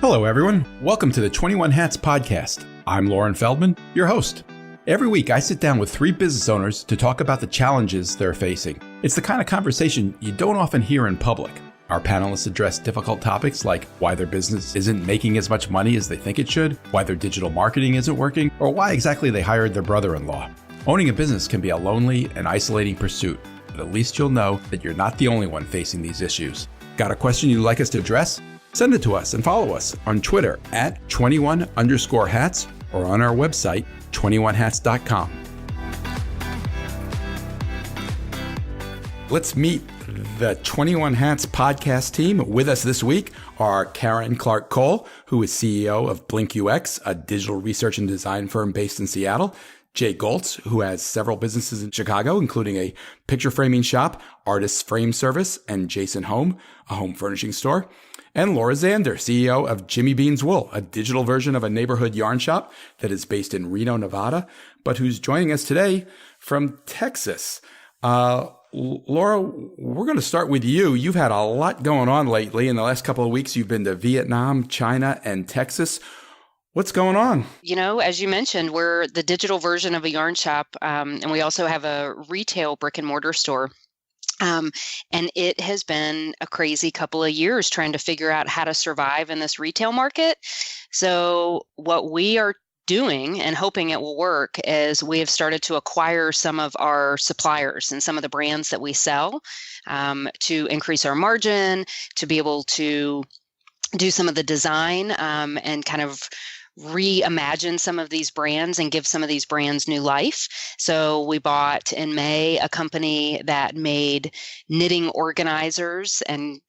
Hello, everyone. Welcome to the 21 Hats podcast. I'm Lauren Feldman, your host. Every week, I sit down with three business owners to talk about the challenges they're facing. It's the kind of conversation you don't often hear in public. Our panelists address difficult topics like why their business isn't making as much money as they think it should, why their digital marketing isn't working, or why exactly they hired their brother-in-law. Owning a business can be a lonely and isolating pursuit, but at least you'll know that you're not the only one facing these issues. Got a question you'd like us to address? Send it to us and follow us on Twitter at 21_hats or on our website, 21hats.com. Let's meet the 21 Hats podcast team. With us this week are Karen Clark-Cole, who is CEO of Blink UX, a digital research and design firm based in Seattle. Jay Goltz, who has several businesses in Chicago, including a picture framing shop, Artist Frame Service, and Jason Home, a home furnishing store. And Laura Zander, CEO of Jimmy Bean's Wool, a digital version of a neighborhood yarn shop that is based in Reno, Nevada, but who's joining us today from Texas. Laura, we're going to start with you. You've had a lot going on lately. In the last couple of weeks, you've been to Vietnam, China, and Texas. What's going on? You know, as you mentioned, we're the digital version of a yarn shop, and we also have a retail brick and mortar store. And it has been a crazy couple of years trying to figure out how to survive in this retail market. So what we are doing and hoping it will work is we have started to acquire some of our suppliers and some of the brands that we sell to increase our margin, to be able to do some of the design and kind of reimagine some of these brands and give some of these brands new life. So we bought in May a company that made knitting organizers and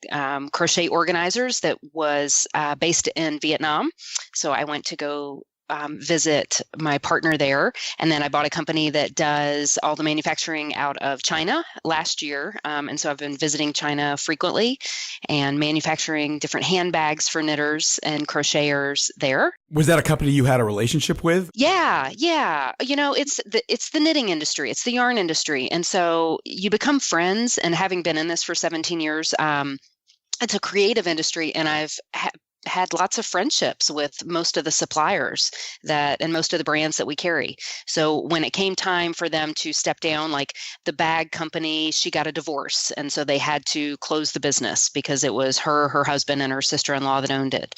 crochet organizers that was based in Vietnam. So I went to go visit my partner there. And then I bought a company that does all the manufacturing out of China last year. And so I've been visiting China frequently and manufacturing different handbags for knitters and crocheters there. Was that a company you had a relationship with? Yeah. You know, it's the knitting industry. It's the yarn industry. And so you become friends. And having been in this for 17 years, it's a creative industry. And I've had lots of friendships with most of the suppliers and most of the brands that we carry. So when it came time for them to step down, like the bag company, she got a divorce. And so they had to close the business because it was her husband and her sister-in-law that owned it.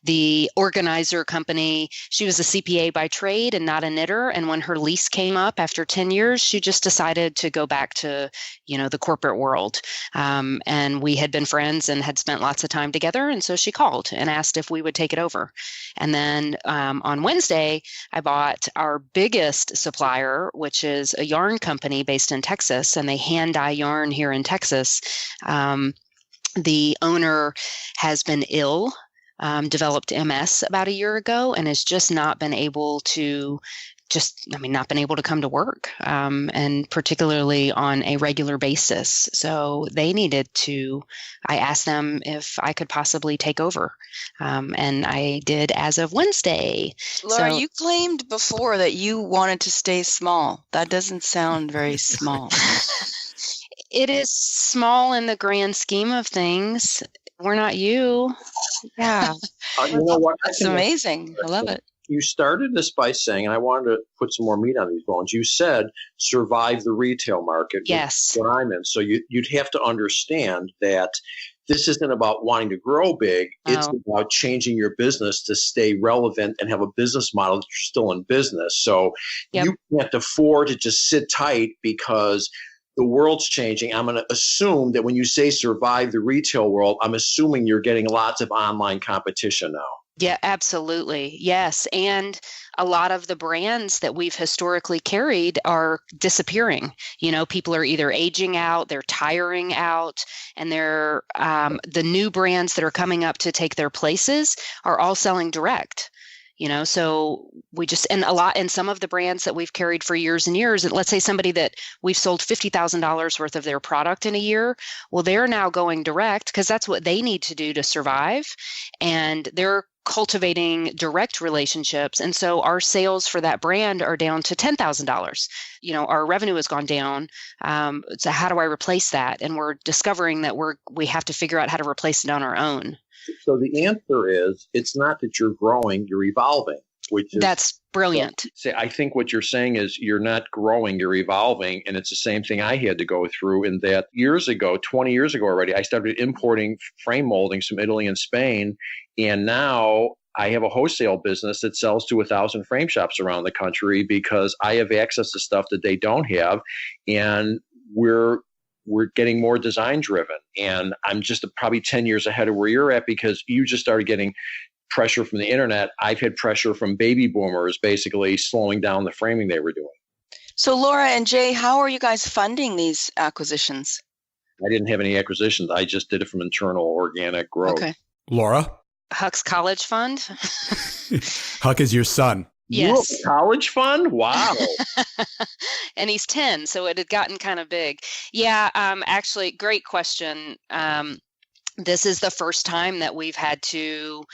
The organizer company, she was a CPA by trade and not a knitter. And when her lease came up after 10 years, she just decided to go back to, the corporate world. And we had been friends and had spent lots of time together. And so she called and asked if we would take it over. And then on Wednesday, I bought our biggest supplier, which is a yarn company based in Texas, and they hand dye yarn here in Texas. The owner has been ill, developed MS about a year ago, and has just not been able to come to work, and particularly on a regular basis. So I asked them if I could possibly take over. And I did as of Wednesday. Laura, you claimed before that you wanted to stay small. That doesn't sound very small. It is small in the grand scheme of things. We're not you. Yeah. You know what? That's amazing. I love it. You started this by saying, and I wanted to put some more meat on these bones, you said survive the retail market. Yes. What I'm in. So you'd have to understand that this isn't about wanting to grow big. It's about changing your business to stay relevant and have a business model that you're still in business. So you can't afford to just sit tight because the world's changing. I'm going to assume that when you say survive the retail world, I'm assuming you're getting lots of online competition now. Yeah, absolutely. Yes. And a lot of the brands that we've historically carried are disappearing. People are either aging out, they're tiring out, and they're the new brands that are coming up to take their places are all selling direct. So we just, and some of the brands that we've carried for years and years, and let's say somebody that we've sold $50,000 worth of their product in a year, well, they're now going direct because that's what they need to do to survive. And they're cultivating direct relationships. And so our sales for that brand are down to $10,000. Our revenue has gone down. So how do I replace that? And we're discovering that we have to figure out how to replace it on our own. So the answer is, it's not that you're growing, you're evolving, which is That's brilliant. So, I think what you're saying is you're not growing, you're evolving. And it's the same thing I had to go through in that years ago, 20 years ago already, I started importing frame moldings from Italy and Spain. And now I have a wholesale business that sells to 1,000 frame shops around the country because I have access to stuff that they don't have. And we're getting more design driven. And I'm just probably 10 years ahead of where you're at because you just started getting pressure from the internet. I've had pressure from baby boomers basically slowing down the framing they were doing. So Laura and Jay, how are you guys funding these acquisitions? I didn't have any acquisitions. I just did it from internal organic growth. Okay. Laura? Huck's college fund. Huck is your son. You have a college fund? Wow. And he's 10, so it had gotten kind of big. Yeah, actually, great question. This is the first time that we've had to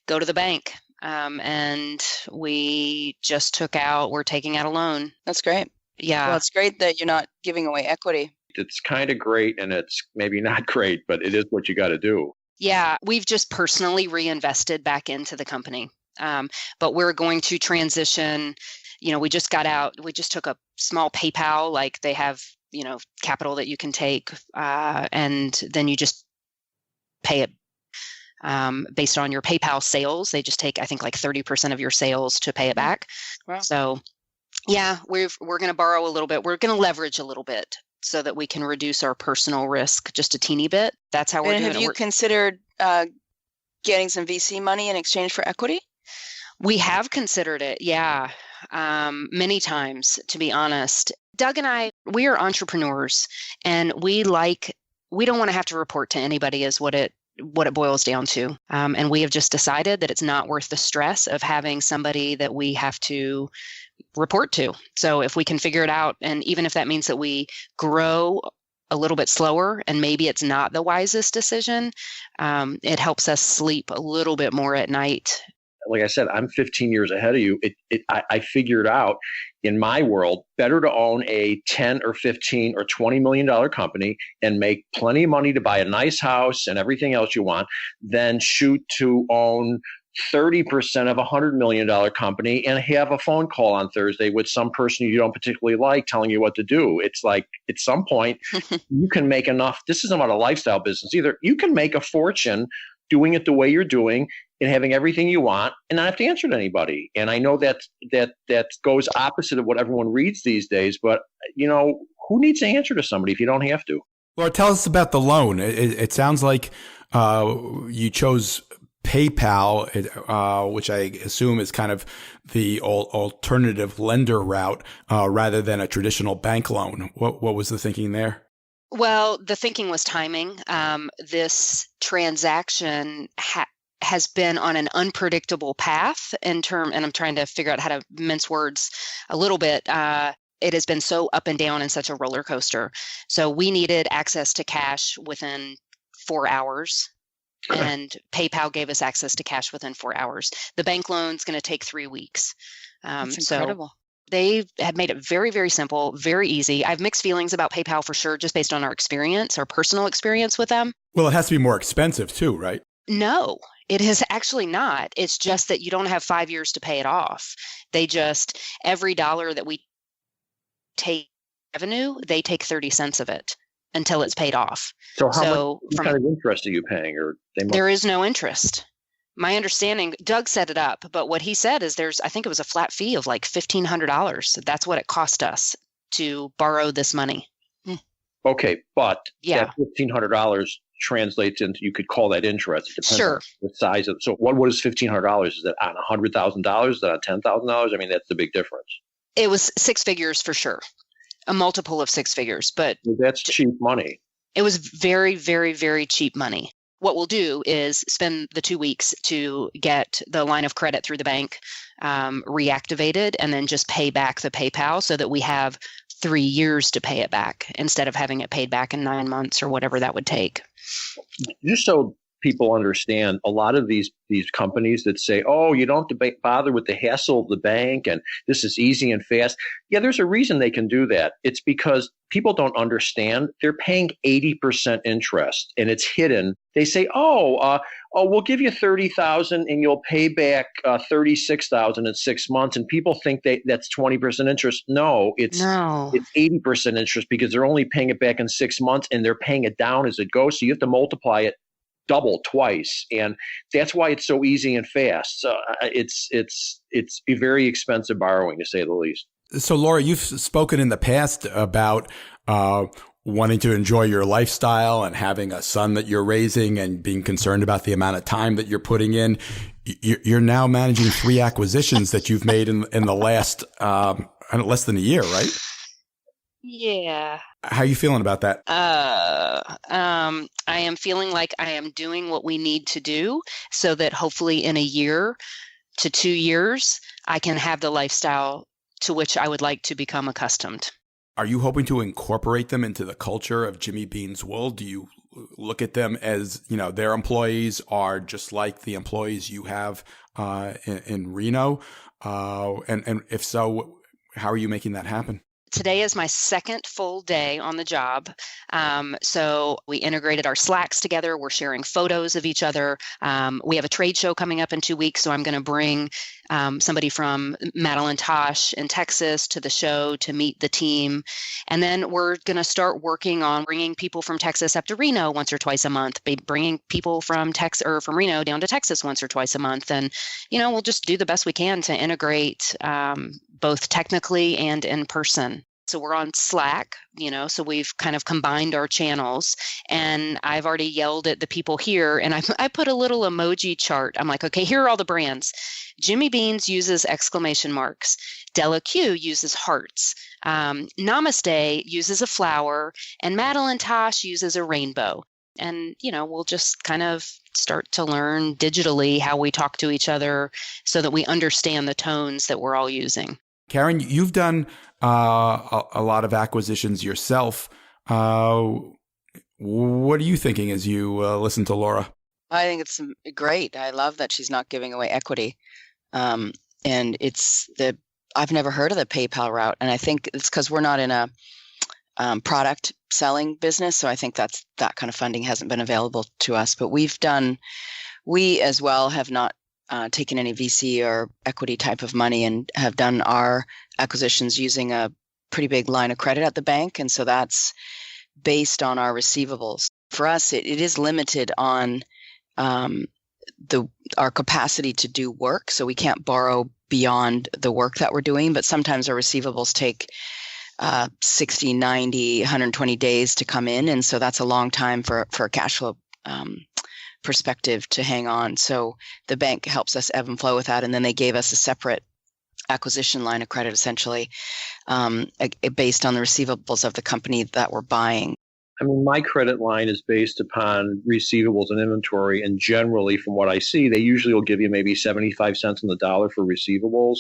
go to the bank. And we're taking out a loan. That's great. Yeah. Well, it's great that you're not giving away equity. It's kind of great and it's maybe not great, but it is what you got to do. Yeah, we've just personally reinvested back into the company. But we're going to transition. We just took a small PayPal, like they have, capital that you can take, and then you just pay it based on your PayPal sales. They just take, I think, like 30% of your sales to pay it back. Wow. So, yeah, we're going to borrow a little bit. We're going to leverage a little bit so that we can reduce our personal risk just a teeny bit. That's how we're doing it. Have you considered getting some VC money in exchange for equity? We have considered it, yeah, many times, to be honest. Doug and I, we are entrepreneurs, and we don't want to have to report to anybody is what it boils down to. And we have just decided that it's not worth the stress of having somebody that we have to report to. So if we can figure it out, and even if that means that we grow a little bit slower and maybe it's not the wisest decision, it helps us sleep a little bit more at night. Like I said, I'm 15 years ahead of you. I figured out in my world, better to own a 10 or 15 or $20 million company and make plenty of money to buy a nice house and everything else you want than shoot to own 30% of a $100 million company and have a phone call on Thursday with some person you don't particularly like telling you what to do. It's like at some point you can make enough. This isn't about a lifestyle business either. You can make a fortune doing it the way you're doing and having everything you want and not have to answer to anybody. And I know that goes opposite of what everyone reads these days, but who needs to answer to somebody if you don't have to? Laura, tell us about the loan. It sounds like you chose PayPal, which I assume is kind of the alternative lender route rather than a traditional bank loan. What was the thinking there? Well, the thinking was timing. This transaction has been on an unpredictable path and I'm trying to figure out how to mince words a little bit. It has been so up and down and such a roller coaster. So we needed access to cash within 4 hours. And PayPal gave us access to cash within 4 hours. The bank loan's going to take 3 weeks. That's incredible. So they had made it very, very simple, very easy. I have mixed feelings about PayPal for sure, just based on our personal experience with them. Well, it has to be more expensive too, right? No, it is actually not. It's just that you don't have 5 years to pay it off. Every dollar that we take revenue, they take 30 cents of it until it's paid off. So what kind of interest are you paying? There is no interest. My understanding, Doug set it up, but what he said is I think it was a flat fee of like $1,500. That's what it cost us to borrow this money. Okay, but yeah, that $1,500 translates into, you could call that interest. It depends sure. on the size of. So what is $1,500? Is that on $100,000? Is that on $10,000? I mean, that's the big difference. It was six figures for sure, a multiple of six figures, but that's cheap money. It was very, very, very cheap money. What we'll do is spend the 2 weeks to get the line of credit through the bank reactivated and then just pay back the PayPal so that we have 3 years to pay it back instead of having it paid back in 9 months or whatever that would take. Just so people understand, a lot of these companies that say, oh, you don't have to bother with the hassle of the bank and this is easy and fast. Yeah, there's a reason they can do that. It's because people don't understand. They're paying 80% interest and it's hidden. They say, we'll give you $30,000 and you'll pay back $36,000 in 6 months. And people think that's 20% interest. No, it's 80% interest because they're only paying it back in 6 months and they're paying it down as it goes. So you have to multiply it double, twice, and that's why it's so easy and fast. So it's a very expensive borrowing, to say the least. So, Laura, you've spoken in the past about wanting to enjoy your lifestyle and having a son that you're raising and being concerned about the amount of time that you're putting in. You're now managing 3 acquisitions that you've made in the last less than a year, right? Yeah. How are you feeling about that? I am feeling like I am doing what we need to do so that hopefully in a year to 2 years, I can have the lifestyle to which I would like to become accustomed. Are you hoping to incorporate them into the culture of Jimmy Bean's World? Do you look at them as, their employees are just like the employees you have in Reno? And if so, how are you making that happen? Today is my second full day on the job. So we integrated our Slacks together. We're sharing photos of each other. We have a trade show coming up in 2 weeks. So I'm going to bring somebody from Madeline Tosh in Texas to the show to meet the team. And then we're going to start working on bringing people from Texas up to Reno once or twice a month, bringing people from from Reno down to Texas once or twice a month. And, we'll just do the best we can to integrate both technically and in person. So we're on Slack, so we've kind of combined our channels, and I've already yelled at the people here, and I put a little emoji chart. I'm like, okay, here are all the brands. Jimmy Bean's uses exclamation marks. Della Q uses hearts. Namaste uses a flower, and Madeline Tosh uses a rainbow. And, we'll just kind of start to learn digitally how we talk to each other so that we understand the tones that we're all using. Karen, you've done a lot of acquisitions yourself. What are you thinking as you listen to Laura? I think it's great. I love that she's not giving away equity. And I've never heard of the PayPal route. And I think it's because we're not in a product selling business. So I think that kind of funding hasn't been available to us. But we as well have not taken any VC or equity type of money and have done our acquisitions using a pretty big line of credit at the bank. And so that's based on our receivables. For us, it is limited on our capacity to do work. So we can't borrow beyond the work that we're doing, but sometimes our receivables take 60, 90, 120 days to come in. And so that's a long time for a cash flow perspective to hang on. So the bank helps us ebb and flow with that. And then they gave us a separate acquisition line of credit, essentially, based on the receivables of the company that we're buying. I mean, my credit line is based upon receivables and inventory. And generally, from what I see, they usually will give you maybe 75 cents on the dollar for receivables.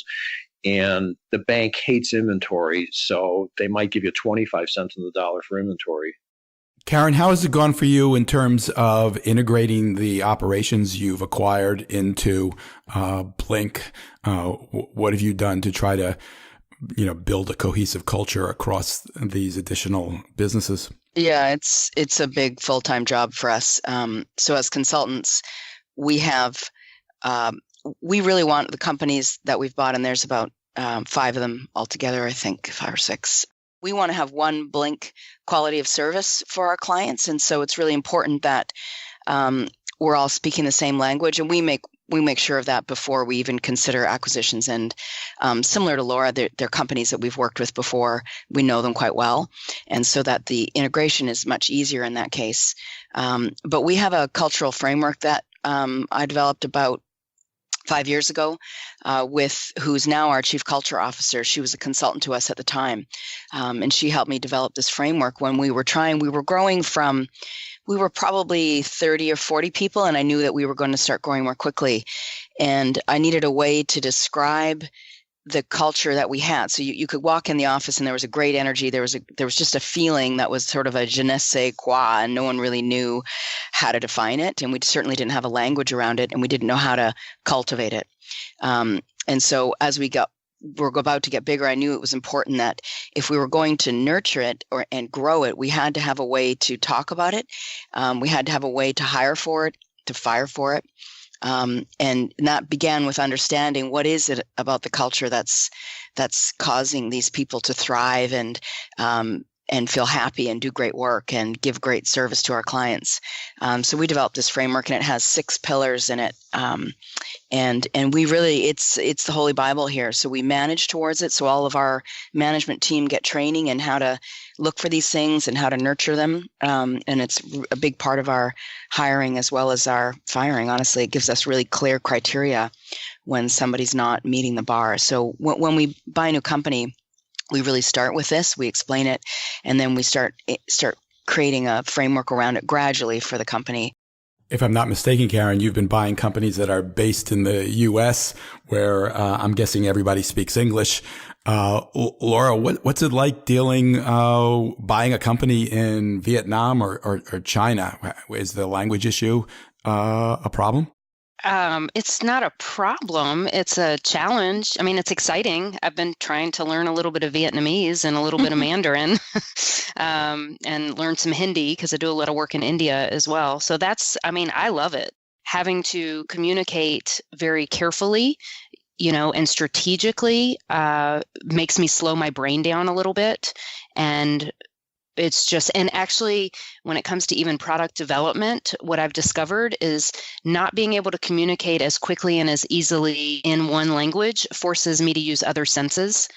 And the bank hates inventory, so they might give you 25 cents on the dollar for inventory. Karen, how has it gone for you in terms of integrating the operations you've acquired into Blink? What have you done to try to, build a cohesive culture across these additional businesses? Yeah, it's a big full-time job for us. So as consultants, we really want the companies that we've bought, and there's about 5 of them altogether, I think 5 or 6. We want to have one Blink quality of service for our clients. And so it's really important that we're all speaking the same language, and we make sure of that before we even consider acquisitions. And similar to Laura, they're companies that we've worked with before. We know them quite well. And so that the integration is much easier in that case. But we have a cultural framework that I developed about 5 years ago with who's now our chief culture officer. She was a consultant to us at the time. And she helped me develop this framework when we were growing from, we were probably 30 or 40 people, and I knew that we were going to start growing more quickly. And I needed a way to describe the culture that we had. So you could walk in the office and there was a great energy. There was just a feeling that was sort of a je ne sais quoi, and no one really knew how to define it. And we certainly didn't have a language around it, and we didn't know how to cultivate it. And so as we're about to get bigger, I knew it was important that if we were going to nurture it and grow it, we had to have a way to talk about it. We had to have a way to hire for it, to fire for it. And that began with understanding what is it about the culture that's causing these people to thrive and feel happy and do great work and give great service to our clients. So we developed this framework, and it has 6 pillars in it. And we really, it's the Holy Bible here. So we manage towards it. So all of our management team get training in how to look for these things and how to nurture them. And it's a big part of our hiring as well as our firing. Honestly, it gives us really clear criteria when somebody's not meeting the bar. So when we buy a new company, we really start with this, we explain it, and then we start creating a framework around it gradually for the company. If I'm not mistaken, Karen, you've been buying companies that are based in the U.S., where I'm guessing everybody speaks English. Laura, what's it like buying a company in Vietnam or China? Is the language issue a problem? It's not a problem. It's a challenge. I mean, it's exciting. I've been trying to learn a little bit of Vietnamese and a little bit of Mandarin, and learn some Hindi because I do a lot of work in India as well. So I love it. Having to communicate very carefully, and strategically, makes me slow my brain down a little bit. And and actually, when it comes to even product development, what I've discovered is not being able to communicate as quickly and as easily in one language forces me to use other senses,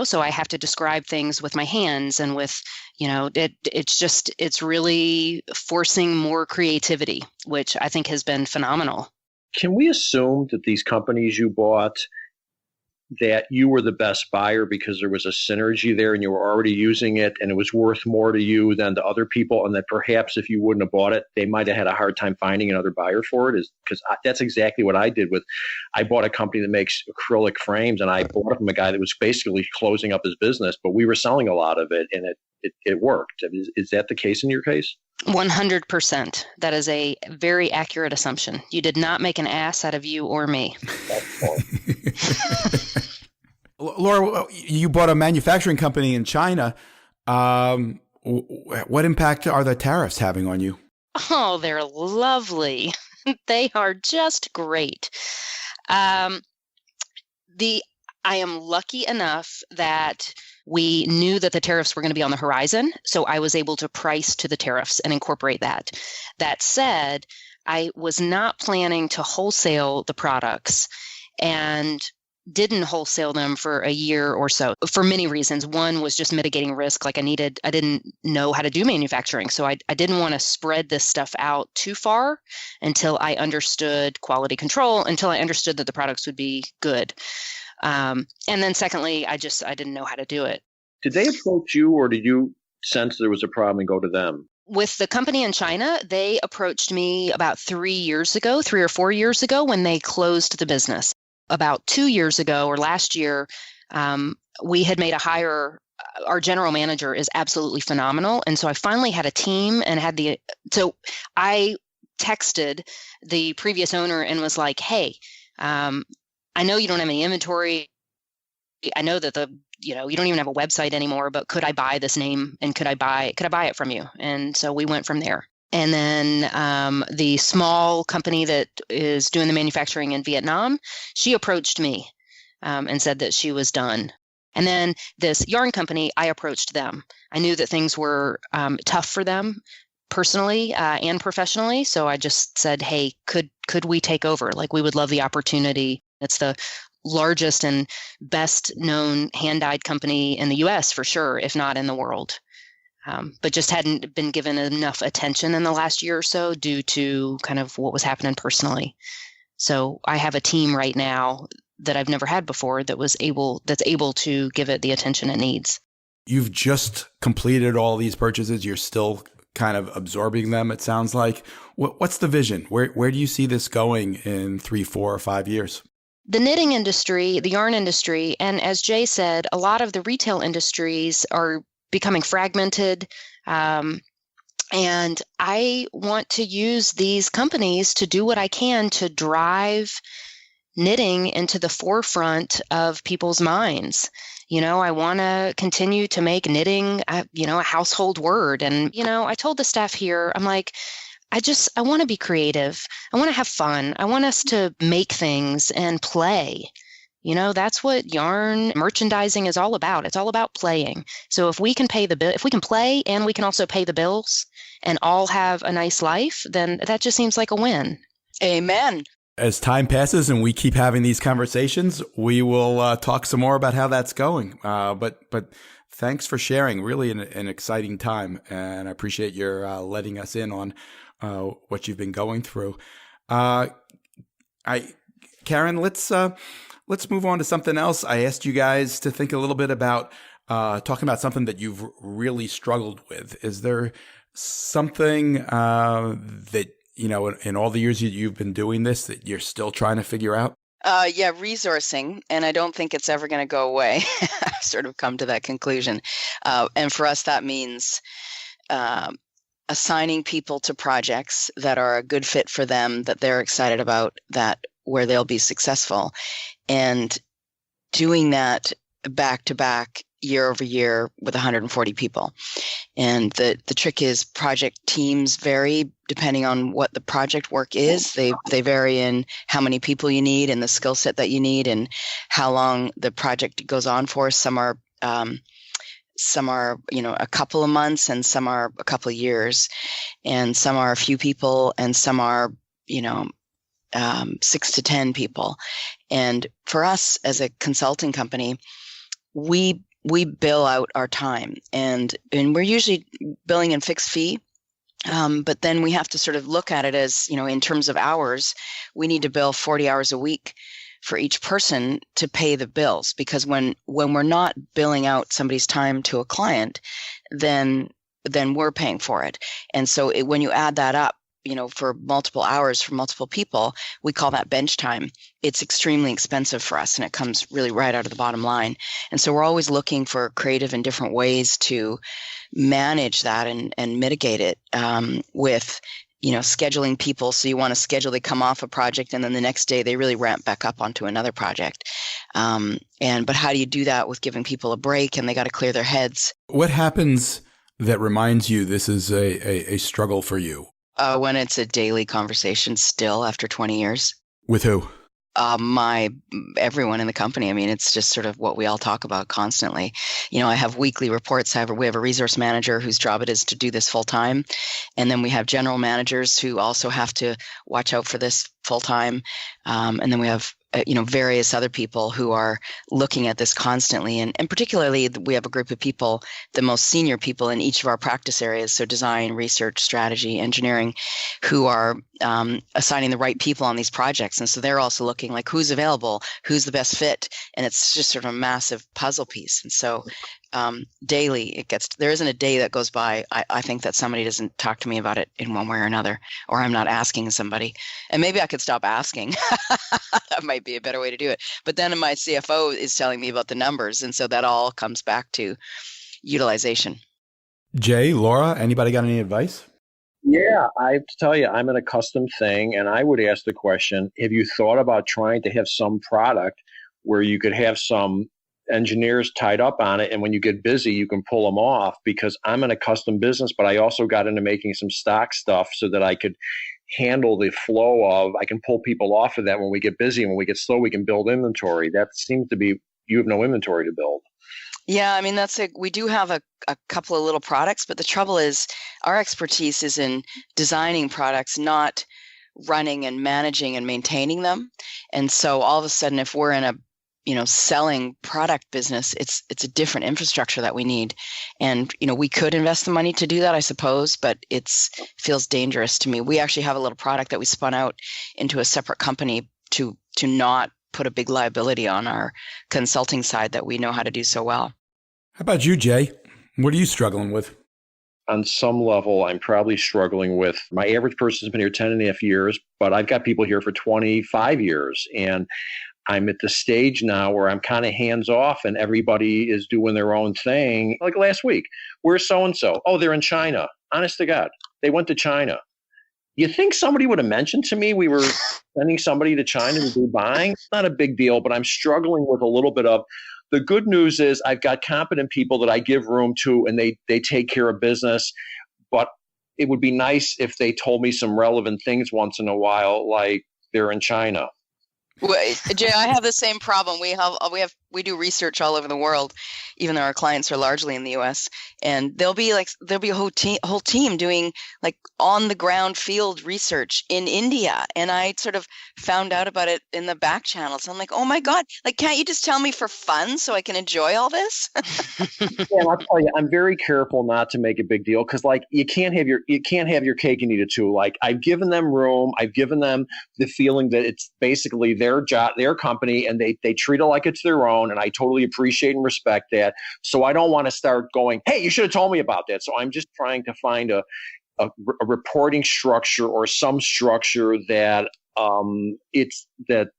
so I have to describe things with my hands and with, it's really forcing more creativity, which I think has been phenomenal. Can we assume that these companies you bought, that you were the best buyer because there was a synergy there and you were already using it and it was worth more to you than to other people, and that perhaps if you wouldn't have bought it, they might have had a hard time finding another buyer for it? Because that's exactly what I did I bought a company that makes acrylic frames, and I bought it from a guy that was basically closing up his business, but we were selling a lot of it, and it worked. Is that the case in your case? 100%. That is a very accurate assumption. You did not make an ass out of you or me. Laura, you bought a manufacturing company in China. What impact are the tariffs having on you? Oh, they're lovely. They are just great. I am lucky enough that we knew that the tariffs were going to be on the horizon, so I was able to price to the tariffs and incorporate that. That said, I was not planning to wholesale the products and didn't wholesale them for a year or so for many reasons. One was just mitigating risk. Like I didn't know how to do manufacturing. So I didn't want to spread this stuff out too far until I understood quality control, until I understood that the products would be good. And then secondly, I didn't know how to do it. Did they approach you, or did you sense there was a problem and go to them? With the company in China, they approached me about 3 or 4 years ago when they closed the business. About 2 years ago or last year, we had made a hire. Our general manager is absolutely phenomenal. And so I finally had a team and so I texted the previous owner and was like, hey, I know you don't have any inventory. I know that you don't even have a website anymore, but could I buy this name and could I buy it from you? And so we went from there. And then the small company that is doing the manufacturing in Vietnam, she approached me and said that she was done. And then this yarn company, I approached them. I knew that things were tough for them personally and professionally. So I just said, hey, could we take over? Like, we would love the opportunity. It's the largest and best known hand-dyed company in the US for sure, if not in the world. But just hadn't been given enough attention in the last year or so due to kind of what was happening personally. So I have a team right now that I've never had before that's able to give it the attention it needs. You've just completed all these purchases. You're still kind of absorbing them, it sounds like. What's the vision? Where do you see this going in 3, 4, or 5 years? the knitting industry, the yarn industry, and as Jay said, a lot of the retail industries are becoming fragmented. And I want to use these companies to do what I can to drive knitting into the forefront of people's minds. I want to continue to make knitting, a household word. And, I told the staff here, I'm like, I want to be creative. I want to have fun. I want us to make things and play. That's what yarn merchandising is all about. It's all about playing. So if we can pay the bill, if we can play and we can also pay the bills and all have a nice life, then that just seems like a win. Amen. As time passes and we keep having these conversations, we will talk some more about how that's going. But thanks for sharing. Really an exciting time, and I appreciate your letting us in on what you've been going through. Karen, let's move on to something else. I asked you guys to think a little bit about talking about something that you've really struggled with. Is there something that, in all the years you've been doing this, that you're still trying to figure out? Yeah, resourcing. And I don't think it's ever going to go away. I've sort of come to that conclusion. And for us, that means assigning people to projects that are a good fit for them, that they're excited about, that where they'll be successful, and doing that back to back, year over year, with 140 people. And the trick is project teams vary depending on what the project work is. They vary in how many people you need and the skill set that you need and how long the project goes on for. Some are a couple of months, and some are a couple of years, and some are a few people, and some are 6 to 10 people. And for us as a consulting company, we bill out our time, and we're usually billing in fixed fee. But then we have to sort of look at it as, in terms of hours, we need to bill 40 hours a week for each person to pay the bills, because when we're not billing out somebody's time to a client, then we're paying for it. And so when you add that up, for multiple hours for multiple people, we call that bench time. It's extremely expensive for us, and it comes really right out of the bottom line. And so we're always looking for creative and different ways to manage that and mitigate it with scheduling people. So you want to schedule, they come off a project, and then the next day they really ramp back up onto another project. But how do you do that with giving people a break, and they got to clear their heads? What happens that reminds you this is a struggle for you? When it's a daily conversation still after 20 years. With who? Everyone in the company. I mean, it's just sort of what we all talk about constantly. I have weekly reports. We have a resource manager whose job it is to do this full time. And then we have general managers who also have to watch out for this full time. And then we have various other people who are looking at this constantly. And particularly, we have a group of people, the most senior people in each of our practice areas, so design, research, strategy, engineering, who are assigning the right people on these projects. And so they're also looking like who's available, who's the best fit. And it's just sort of a massive puzzle piece. And so daily, there isn't a day that goes by, I think, that somebody doesn't talk to me about it in one way or another, or I'm not asking somebody. And maybe I could stop asking. That might be a better way to do it. But then my CFO is telling me about the numbers. And so that all comes back to utilization. Jay, Laura, anybody got any advice? Yeah, I have to tell you, I'm in a custom thing, and I would ask the question, have you thought about trying to have some product where you could have some engineers tied up on it, and when you get busy, you can pull them off? Because I'm in a custom business, but I also got into making some stock stuff so that I could handle the flow of, I can pull people off of that when we get busy, and when we get slow, we can build inventory. That seems to be, you have no inventory to build. Yeah, I mean, we do have a couple of little products, but the trouble is our expertise is in designing products, not running and managing and maintaining them. And so all of a sudden, if we're in a selling product business, it's a different infrastructure that we need. And, we could invest the money to do that, I suppose, but it feels dangerous to me. We actually have a little product that we spun out into a separate company to not put a big liability on our consulting side that we know how to do so well. How about you, Jay? What are you struggling with? On some level, I'm probably struggling with, my average person's been here 10 and a half years, but I've got people here for 25 years. And I'm at the stage now where I'm kind of hands off and everybody is doing their own thing. Like last week, where's so-and-so? Oh, they're in China. Honest to God, they went to China. You think somebody would have mentioned to me we were sending somebody to China to do buying? It's not a big deal, but I'm struggling with a little bit of, the good news is I've got competent people that I give room to and they take care of business. But it would be nice if they told me some relevant things once in a while, like they're in China. Well, Jay, I have the same problem. We do research all over the world, even though our clients are largely in the U.S. And there'll be a whole team doing like on the ground field research in India. And I sort of found out about it in the back channels. I'm like, oh my God, like, can't you just tell me for fun so I can enjoy all this? Yeah, I'll tell you, I'm very careful not to make a big deal because, like, you can't have your cake and eat it too. Like, I've given them room, I've given them the feeling that it's basically their job, their company, and they treat it like it's their own. And I totally appreciate and respect that. So I don't want to start going, hey, you should have told me about that. So I'm just trying to find a reporting structure or some structure that it's that,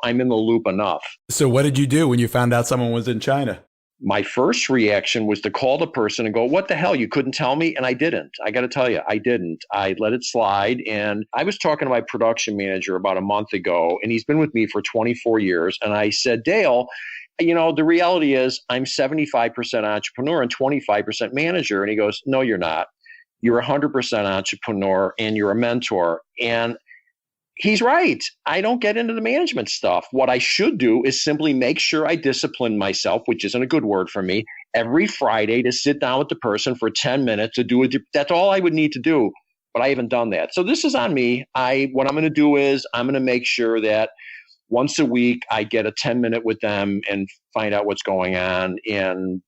I'm in the loop enough. So what did you do when you found out someone was in China? My first reaction was to call the person and go, what the hell? You couldn't tell me? And I didn't. I got to tell you, I didn't. I let it slide. And I was talking to my production manager about a month ago, and he's been with me for 24 years. And I said, Dale, the reality is I'm 75% entrepreneur and 25% manager. And he goes, no, you're not. You're 100% entrepreneur and you're a mentor. And he's right. I don't get into the management stuff. What I should do is simply make sure I discipline myself, which isn't a good word for me, every Friday to sit down with the person for 10 minutes to do it. That's all I would need to do. But I haven't done that. So this is on me. What I'm going to do is I'm going to make sure that once a week I get a 10-minute with them and find out what's going on and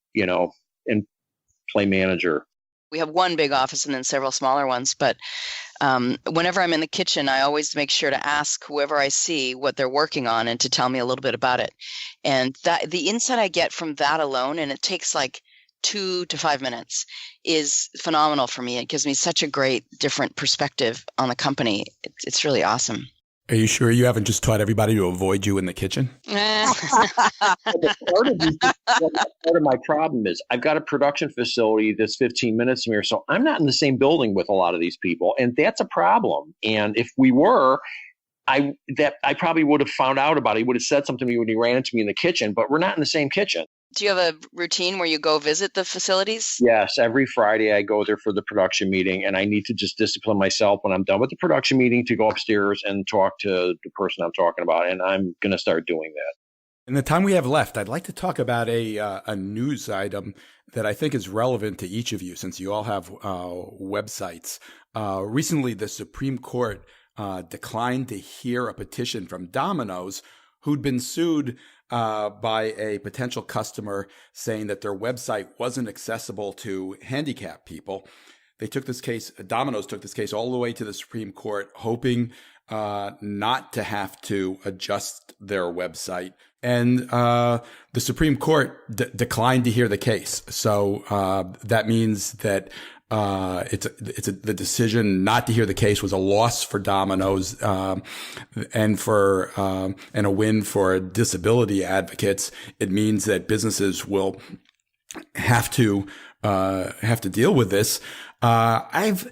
play manager. We have one big office and then several smaller ones, but whenever I'm in the kitchen, I always make sure to ask whoever I see what they're working on and to tell me a little bit about it. And that the insight I get from that alone, and it takes like 2 to 5 minutes, is phenomenal for me. It gives me such a great different perspective on the company. It's really awesome. Are you sure you haven't just taught everybody to avoid you in the kitchen? Part of my problem is I've got a production facility that's 15 minutes from here, so I'm not in the same building with a lot of these people, and that's a problem. And if we were, I probably would have found out about it. He would have said something to me when he ran into me in the kitchen, but we're not in the same kitchen. Do you have a routine where you go visit the facilities? Yes, every Friday I go there for the production meeting, and I need to just discipline myself when I'm done with the production meeting to go upstairs and talk to the person I'm talking about, and I'm going to start doing that. In the time we have left, I'd like to talk about a news item that I think is relevant to each of you, since you all have websites. Recently, the Supreme Court declined to hear a petition from Dominos, who'd been sued by a potential customer saying that their website wasn't accessible to handicapped people. Domino's took this case all the way to the Supreme Court, hoping not to have to adjust their website. And the Supreme Court declined to hear the case. So that means that the decision not to hear the case was a loss for Domino's, and a win for disability advocates. It means that businesses will have to deal with this. I've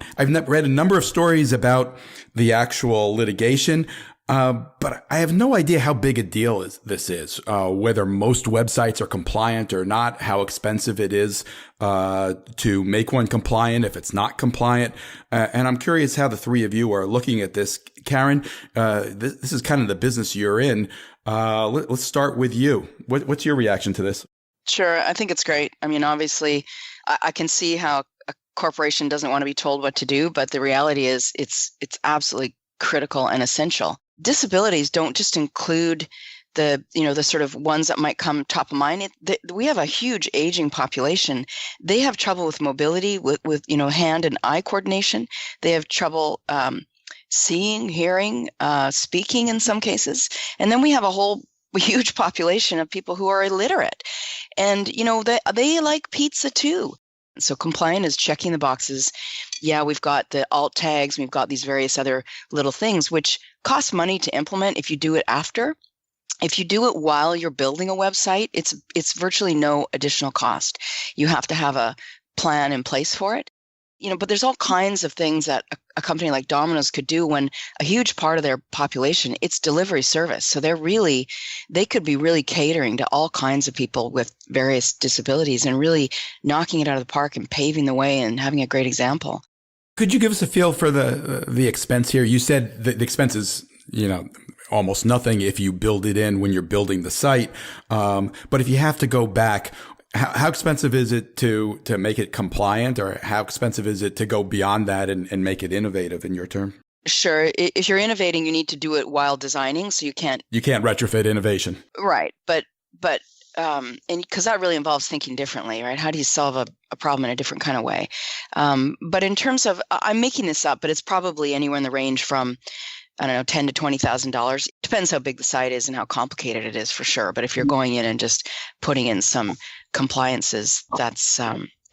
read a number of stories about the actual litigation. But I have no idea how big a deal this is, whether most websites are compliant or not, how expensive it is to make one compliant if it's not compliant. And I'm curious how the three of you are looking at this. Karen, this is kind of the business you're in. Let's start with you. What's your reaction to this? Sure. I think it's great. I mean, obviously, I can see how a corporation doesn't want to be told what to do, but the reality is it's absolutely critical and essential. Disabilities don't just include the sort of ones that might come top of mind. We have a huge aging population. They have trouble with mobility, with hand and eye coordination. They have trouble seeing, hearing, speaking in some cases. And then we have a whole huge population of people who are illiterate. And, they like pizza too. So compliant is checking the boxes. Yeah, we've got the alt tags. We've got these various other little things, which cost money to implement if you do it after. If you do it while you're building a website, it's virtually no additional cost. You have to have a plan in place for it. But there's all kinds of things that a company like Domino's could do when a huge part of their population, it's delivery service. So they could be really catering to all kinds of people with various disabilities and really knocking it out of the park and paving the way and having a great example. Could you give us a feel for the expense here? You said the expense is, almost nothing if you build it in when you're building the site. But if you have to go back, how expensive is it to make it compliant, or how expensive is it to go beyond that and make it innovative in your term? Sure. If you're innovating, you need to do it while designing. So you can't retrofit innovation. Right. But and because that really involves thinking differently, right? How do you solve a problem in a different kind of way? But in terms of, I'm making this up, but it's probably anywhere in the range from, I don't know, $10,000 to $20,000. Depends how big the site is and how complicated it is, for sure. But if you're going in and just putting in some compliances, that's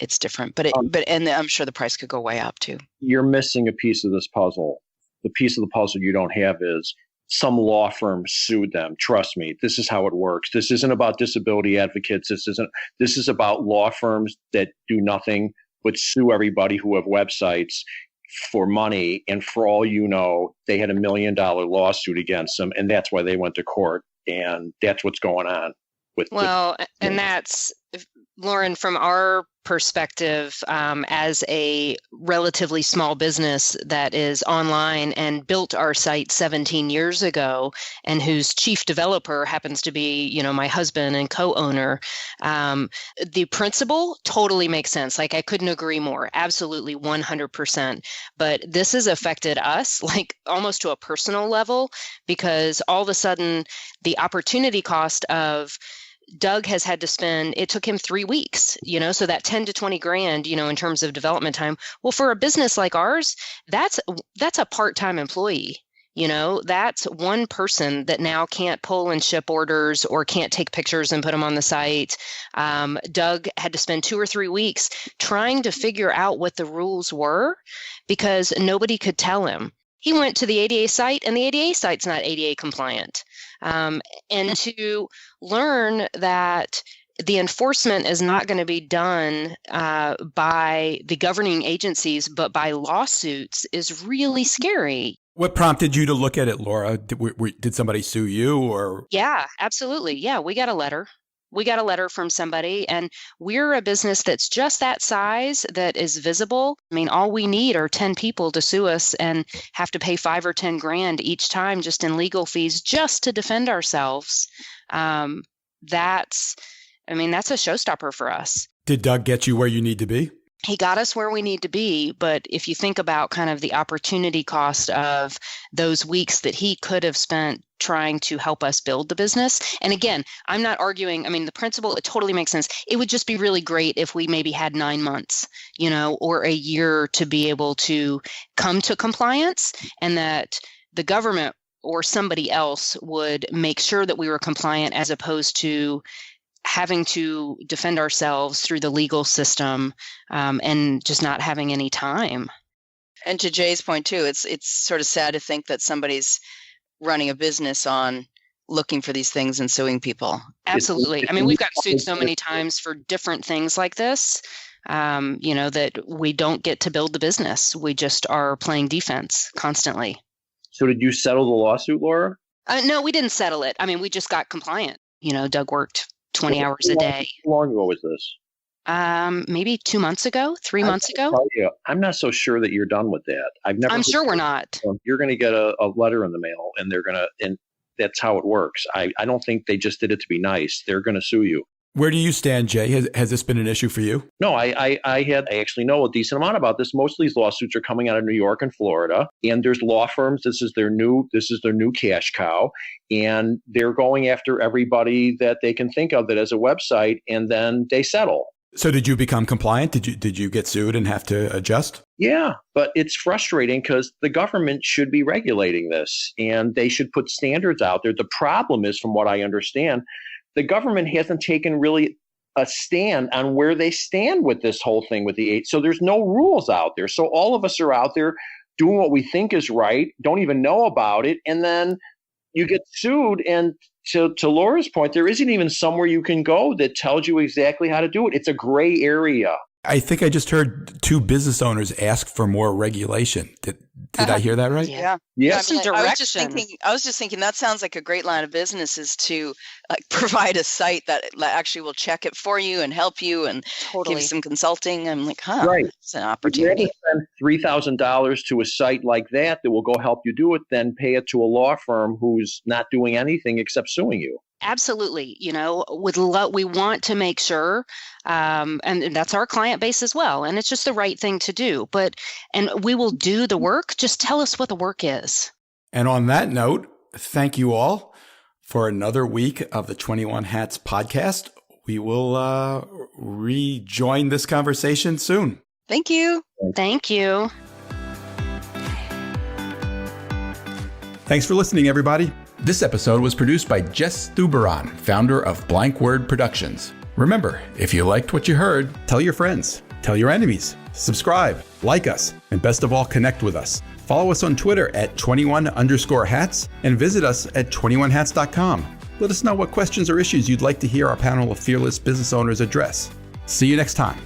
it's different. But I'm sure the price could go way up too. You're missing a piece of this puzzle. The piece of the puzzle you don't have is some law firm sued them. Trust me, this is how it works. This isn't about disability advocates. This is about law firms that do nothing but sue everybody who have websites for money. And for all you know, they had $1 million lawsuit against them, and that's why they went to court. And that's what's going on with. And that's, Lauren, from our perspective, as a relatively small business that is online and built our site 17 years ago, and whose chief developer happens to be, my husband and co-owner, the principle totally makes sense. Like, I couldn't agree more. Absolutely, 100%. But this has affected us, like, almost to a personal level, because all of a sudden the opportunity cost of Doug has had to spend, it took him 3 weeks, so that 10 to 20 grand, in terms of development time. Well, for a business like ours, that's a part-time employee. That's one person that now can't pull and ship orders or can't take pictures and put them on the site. Doug had to spend 2 or 3 weeks trying to figure out what the rules were because nobody could tell him. He went to the ADA site, and the ADA site's not ADA compliant. And to learn that the enforcement is not going to be done by the governing agencies, but by lawsuits is really scary. What prompted you to look at it, Laura? Did somebody sue you, or? Yeah, absolutely. Yeah, we got a letter. We got a letter from somebody, and we're a business that's just that size, that is visible. I mean, all we need are 10 people to sue us and have to pay 5 or 10 grand each time just in legal fees just to defend ourselves. That's a showstopper for us. Did Doug get you where you need to be? He got us where we need to be, but if you think about kind of the opportunity cost of those weeks that he could have spent trying to help us build the business. And again, I'm not arguing. I mean, the principle, it totally makes sense. It would just be really great if we maybe had 9 months, or a year to be able to come to compliance, and that the government or somebody else would make sure that we were compliant, as opposed to having to defend ourselves through the legal system and just not having any time. And to Jay's point too, it's sort of sad to think that somebody's running a business on looking for these things and suing people. Absolutely. I mean, we've got sued so many times for different things like this, that we don't get to build the business. We just are playing defense constantly. So did you settle the lawsuit, Laura? No, we didn't settle it. I mean, we just got compliant. Doug worked 20 hours a day. How long ago was this? Maybe 2 months ago, 3 months ago. I'm not so sure that you're done with that. I'm sure we're not. You're going to get a letter in the mail, and that's how it works. I don't think they just did it to be nice. They're going to sue you. Where do you stand, Jay? Has this been an issue for you? No, I actually know a decent amount about this. Most of these lawsuits are coming out of New York and Florida, and there's law firms. This is their new cash cow, and they're going after everybody that they can think of that has a website, and then they settle. So did you become compliant? Did you get sued and have to adjust? Yeah, but it's frustrating because the government should be regulating this, and they should put standards out there. The problem is, from what I understand, the government hasn't taken really a stand on where they stand with this whole thing with the eight. So there's no rules out there. So all of us are out there doing what we think is right, don't even know about it. And then you get sued, and to Laura's point, there isn't even somewhere you can go that tells you exactly how to do it. It's a gray area. I think I just heard 2 business owners ask for more regulation. Did I hear that right? Yeah. Yes. I was just thinking that sounds like a great line of business is to provide a site that actually will check it for you and help you and give some consulting. I'm like, right. It's an opportunity. If you spend $3,000 to a site like that will go help you do it, then pay it to a law firm who's not doing anything except suing you. Absolutely. We want to make sure, and that's our client base as well. And it's just the right thing to do. And we will do the work. Just tell us what the work is. And on that note, thank you all for another week of the 21 Hats podcast. We will rejoin this conversation soon. Thank you. Thank you. Thanks for listening, everybody. This episode was produced by Jess Thuberon, founder of Blank Word Productions. Remember, if you liked what you heard, tell your friends, tell your enemies, subscribe, like us, and best of all, connect with us. Follow us on Twitter at 21_hats and visit us at 21hats.com. Let us know what questions or issues you'd like to hear our panel of fearless business owners address. See you next time.